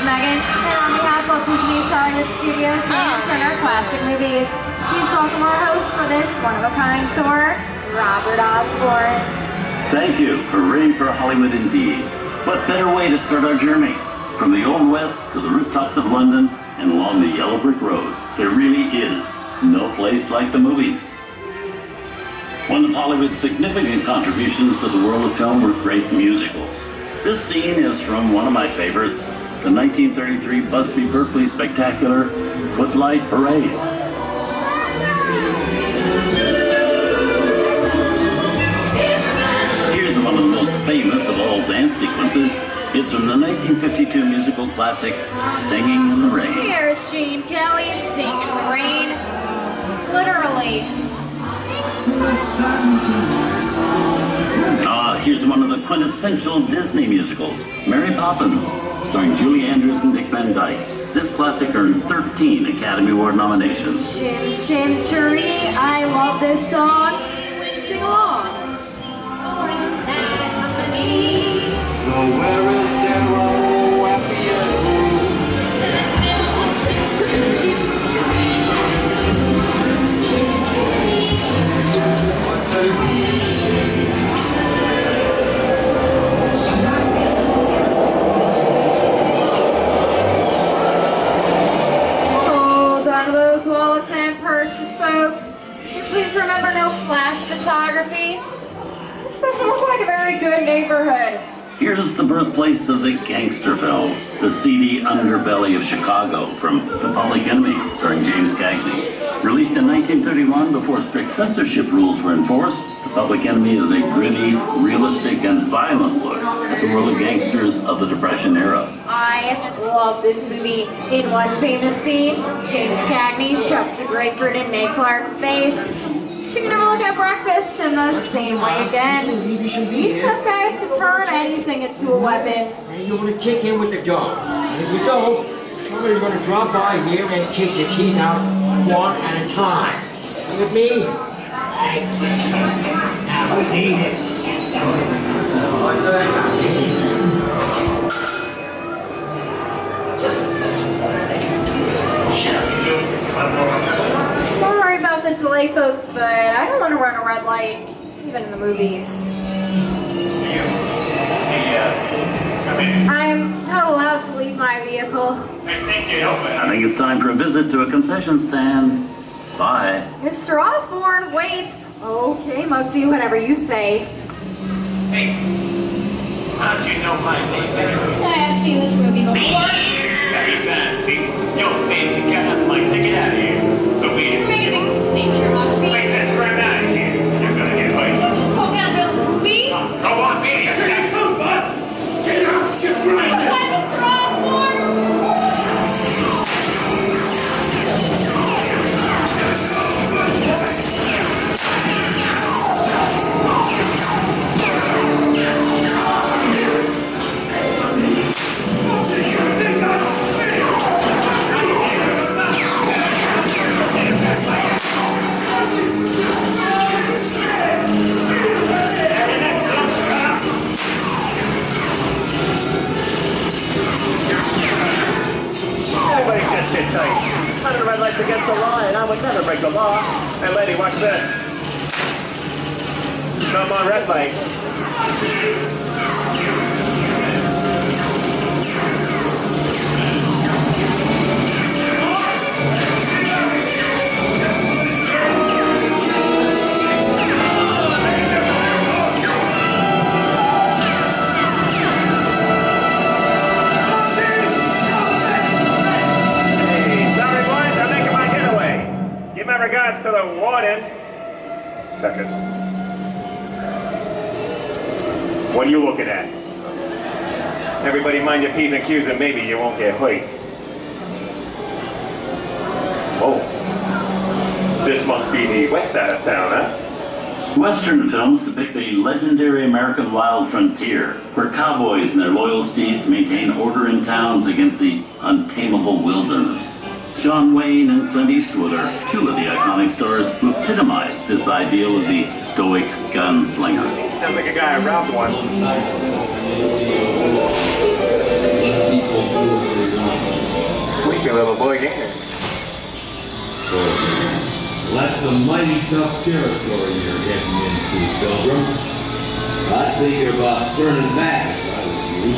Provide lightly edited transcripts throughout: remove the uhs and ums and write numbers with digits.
Megan, and on behalf of Disney Hollywood Studios and Turner Classic Movies, please welcome our host for this one-of-a-kind tour, Robert Osborne. Thank you. Hooray for Hollywood indeed. What better way to start our journey? From the Old West to the rooftops of London and along the yellow brick road, there really is no place like the movies. One of Hollywood's significant contributions to the world of film were great musicals. This scene is from one of my favorites, the 1933 Busby Berkeley spectacular Footlight Parade. Here's one of the most famous of all dance sequences. It's from the 1952 musical classic Singing in the Rain. Here's Gene Kelly singing in the rain, literally. Here's one of the quintessential Disney musicals, Mary Poppins, starring Julie Andrews and Dick Van Dyke. This classic earned 13 Academy Award nominations. Jim Jim Cherie, I love this song. Sing alongs. Wallets and purses, folks. And please remember, no flash photography. This doesn't look like a very good neighborhood. Here's the birthplace of the gangster film, the seedy underbelly of Chicago, from The Public Enemy, starring James Cagney. Released in 1931 before strict censorship rules were enforced, The Public Enemy is a gritty, realistic, and violent look at the world of gangsters of the Depression era. I love this movie. In one famous scene, James Cagney shoves a grapefruit in Nate Clark's face. She can never look at breakfast in the same way again. These tough guys can turn anything into a weapon. And you want to kick in with the dough. And if you don't, somebody's going to drop by here and kick your teeth out one at a time. You with me? Now we need it. Sorry about the delay, folks, but I don't want to run a red light, even in the movies. I'm not allowed to leave my vehicle. I think it's time for a visit to a concession stand. Bye. Mr. Osborne, wait. Okay, Muggsy, whatever you say. Hey, how'd you know my name anyways? I have seen this movie before. Every time, see? Yo, fancy guys might take it out of you. So we... You're making a big mistake here, Muggsy. Like this right out of here. You're gonna get hurt. You just spoke out about the movie? Go on, baby. Get food, bus. Get out, you grinder. Hi, Mr. Osborne. Everybody gets it tight. Under the red lights against the law, and I would never break the law. Hey, lady, watch this. Come on, red light. Hey, sorry, boys, I'm making my getaway. Give my regards to the warden. Suckers. What are you looking at? Everybody mind your P's and Q's and maybe you won't get hurt. Oh. This must be the west side of town, huh? Western films depict the legendary American wild frontier, where cowboys and their loyal steeds maintain order in towns against the untamable wilderness. John Wayne and Clint Eastwood are two of the iconic stars who epitomized this ideal of the stoic gunslinger. Sounds like a guy I robbed once. sleepy little boy gamer. That's some mighty tough territory you're getting into, Pilgrim. I'd think about turning back if I was you.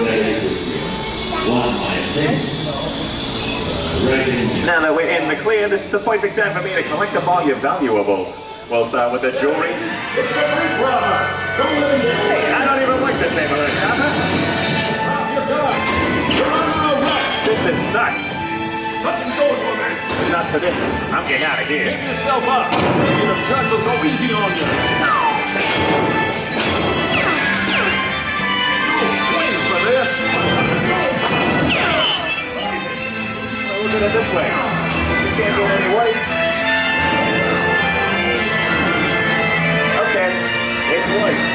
That would want my attention. I reckon... Now that we're in the clear, this is the perfect time for me to collect up all your valuables. We'll start with the jewelry. It's the Greek robber. Don't let him get away. Hey, I don't even like this neighborhood, Papa. Drop your gun. You're on arrest. This is nuts. Nothing's going on, man. Not for this. I'm getting out of here. Give yourself up. Maybe the judge will go easy on you. You'll swing for this. Look at it this way. You can't get any waste. Okay, it's waste.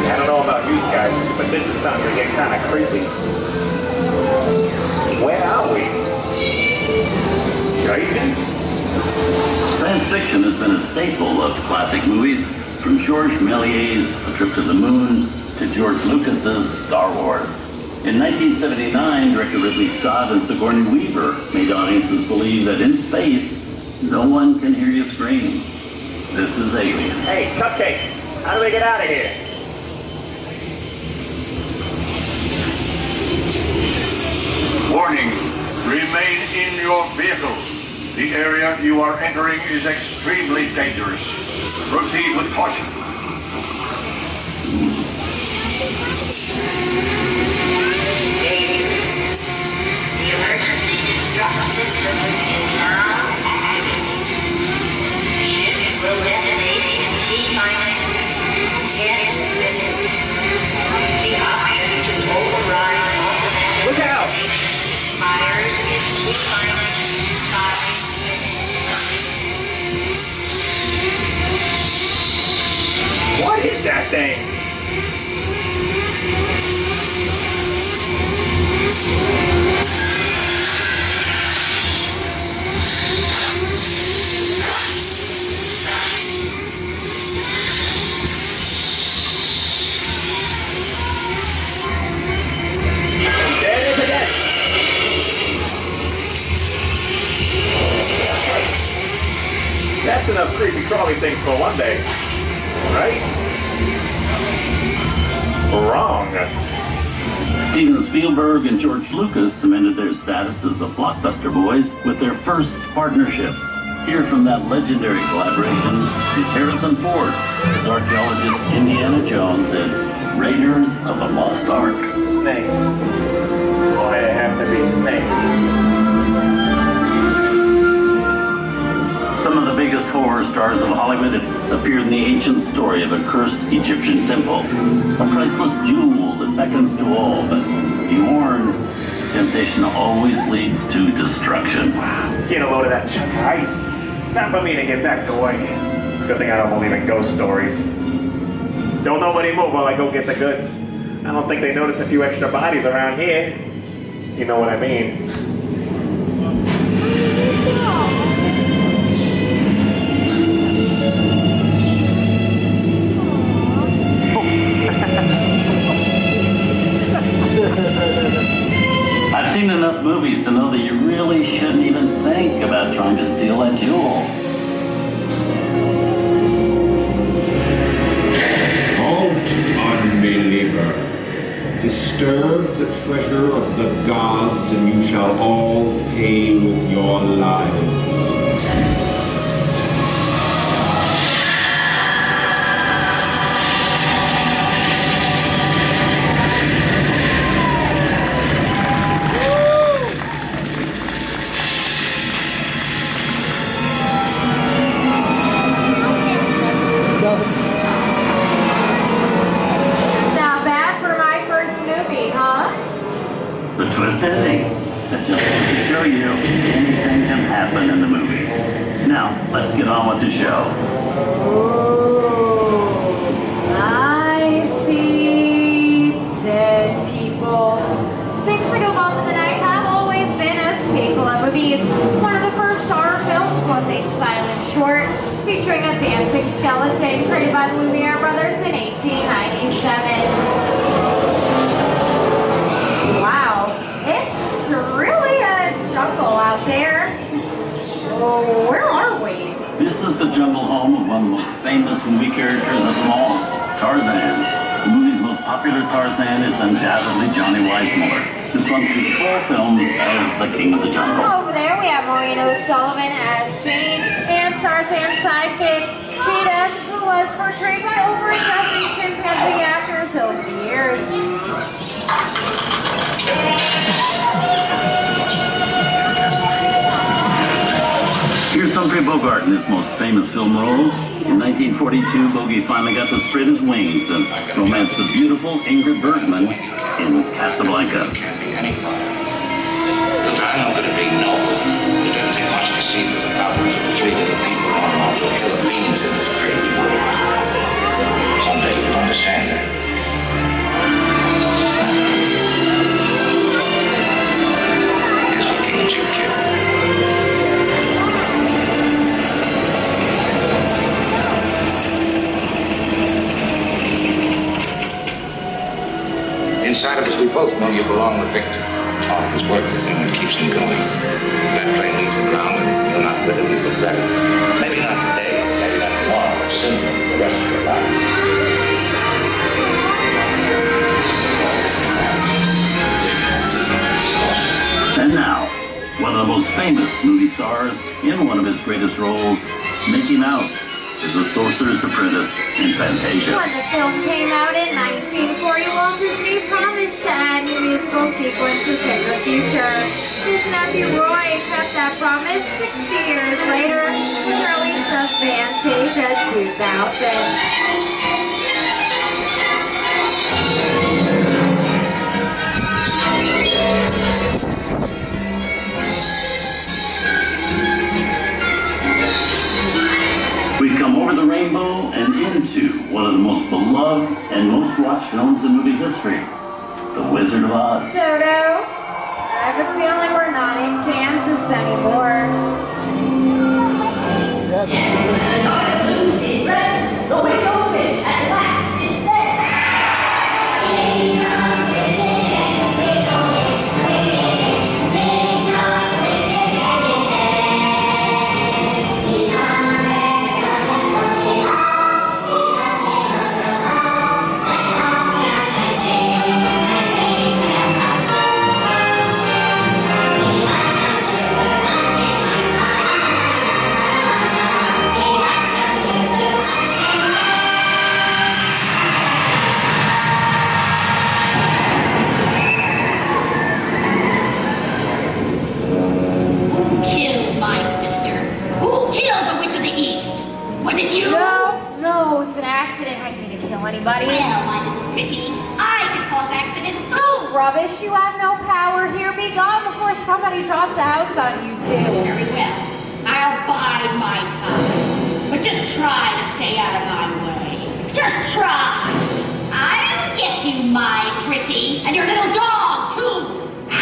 I don't know about you guys, but this is starting to get kind of creepy. Where are we? Driving? Science fiction has been a staple of classic movies, from George Méliès's A Trip to the Moon to George Lucas's Star Wars. In 1979, director Ridley Scott and Sigourney Weaver made audiences believe that in space, no one can hear you scream. This is Alien. Hey, Cupcake, how do we get out of here? Warning, remain in your vehicles. The area you are entering is extremely dangerous. Proceed with caution. The emergency destruct system is now active. Ship will detonate in T-minus 10 minutes. The option to override automatic Look out! expires in T-minus 5 minutes. What is that thing? There it is again. That's enough creepy crawly things for one day. Right? Wrong. Steven Spielberg and George Lucas cemented their status as the blockbuster boys with their first partnership. Here from that legendary collaboration is Harrison Ford as archaeologist Indiana Jones in Raiders of the Lost Ark. Snakes. Why they have to be snakes? Some of the biggest horror stars of Hollywood have appeared in the ancient story of a cursed Egyptian temple. A priceless jewel that beckons to all, but be warned, temptation always leads to destruction. Get a load of that chunk of ice. Time for me to get back to work. Good thing I don't believe in ghost stories. Don't nobody move while I go get the goods. I don't think they notice a few extra bodies around here. You know what I mean. I've seen enough movies to know that you really shouldn't even think about trying to steal that jewel. Halt, unbeliever. Disturb the treasure of the gods, and you shall all pay with your lives. Not bad for my first movie, huh? The twist ending. That just goes to show you anything can happen in the movies. Now, let's get on with the show. Ooh, I see dead people. Things that go bump in the night have always been a staple of movies. One of the first horror films was a silent short featuring featuring a dancing skeleton created by the Lumiere brothers in 1897. Wow, it's really a jungle out there. Oh, where are we? This is the jungle home of one of the most famous movie characters of them all, Tarzan. The movie's most popular Tarzan is undoubtedly Johnny Weissmuller, who's won through 12 films as the King of the Jungle. Over there we have Maureen O'Sullivan as Jane and Tarzan's sidekick, Cheetah, who was portrayed by over a dozen chimpanzee actors over the years. Here's Humphrey Bogart in his most famous film role. In 1942, Bogey finally got to spread his wings and romance the beautiful Ingrid Bergman in Casablanca. The trial could have been noble. It doesn't take much to see through the powers of the fleet of the people on the Philippines in this crazy world. Someday you'll understand that. Here's what King Jude killed. Inside of us, we both know you belong to Victor. All his work, the thing that keeps him going. That plane leaves the ground and you're not with him, you look better. Maybe not today, maybe not tomorrow, but soon for the rest of your life. And now, one of the most famous movie stars in one of his greatest roles, Mickey Mouse, is the Sorcerer's Apprentice in Fantasia. When the film came out in 1940, Walt Disney promised to add new musical sequences in the future. His nephew Roy kept that promise 60 years later with the release of Fantasia 2000. We've come over the rainbow and into one of the most beloved and most watched films in movie history, The Wizard of Oz. Soto, I have a feeling we're not in Kansas anymore. The window fish at last is there. No, it's an accident. I didn't kill anybody. Well, my little pretty, I can cause accidents too. Rubbish, you have no power here. Be gone before somebody drops a house on you too. Very well. I'll bide my time. But just try to stay out of my way. Just try. I'll get you, my pretty. And your little dog, too. I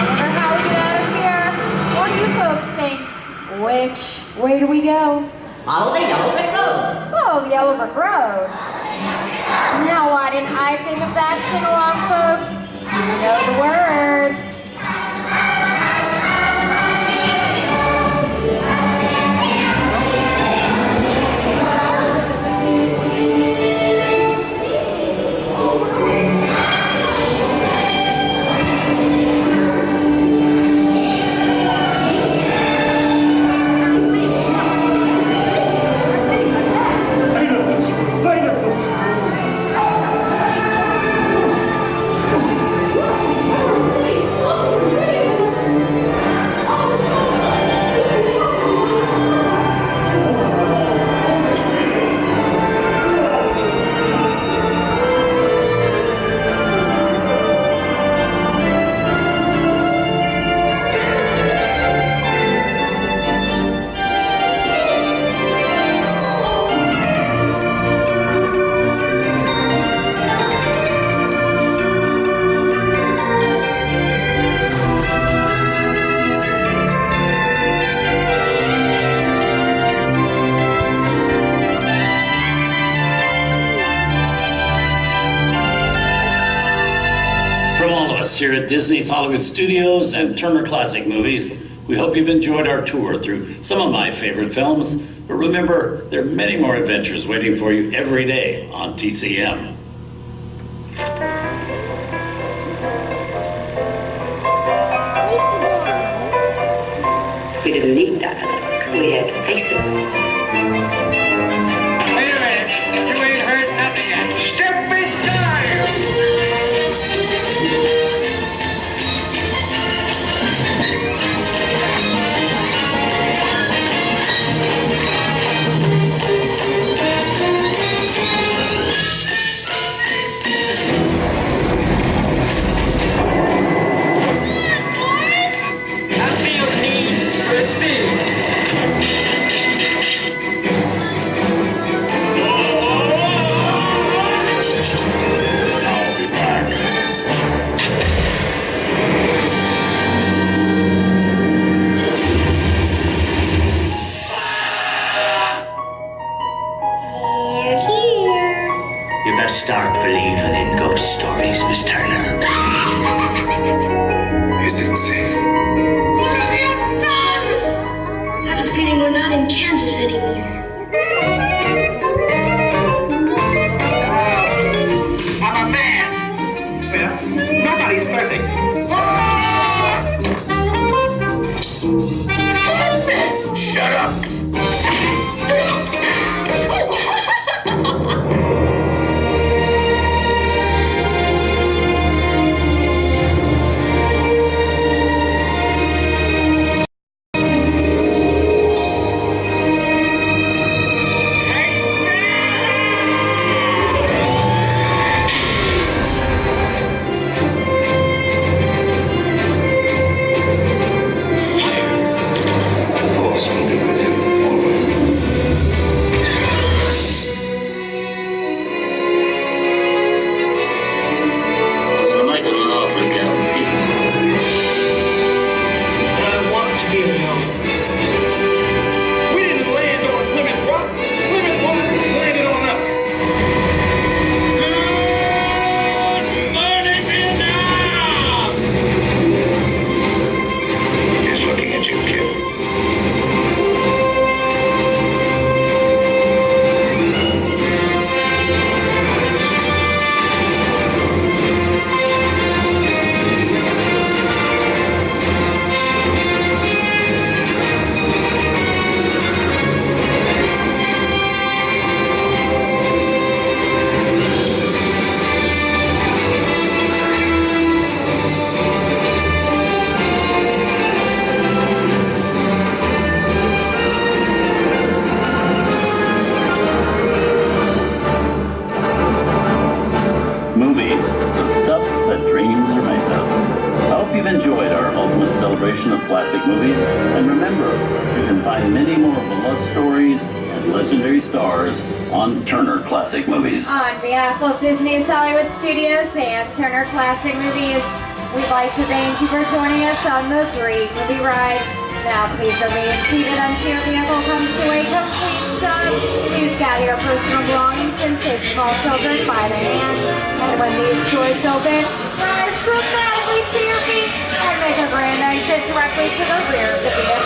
wonder how we get out of here. What do you folks think? Which way do we go? Follow the Yellow Brick Road. Oh, the Yellow Brick Road. Now, why didn't I think of that? Sing along, folks. You know the words. us here at Disney's Hollywood Studios and Turner Classic Movies. We hope you've enjoyed our tour through some of my favorite films, but remember, there are many more adventures waiting for you every day on TCM. We didn't need dialogue. We had faces. Wait a minute. You ain't heard nothing yet. Step inside! You best start believing in ghost stories, Miss Turner. Is it safe? I have a feeling we're not in Kansas anymore. I'm a man. Well, nobody's perfect. Shut up. Enjoyed our ultimate celebration of classic movies, and remember, you can find many more beloved stories and legendary stars on Turner Classic Movies. On behalf of Disney's Hollywood Studios and Turner Classic Movies, we'd like to thank you for joining us on the great movie ride. Now please remain seated until your vehicle comes to a complete stop. Please gather your personal belongings and take small children by the hand. And when these doors open, rise dramatically to your feet and make a grand exit directly to the rear of the vehicle.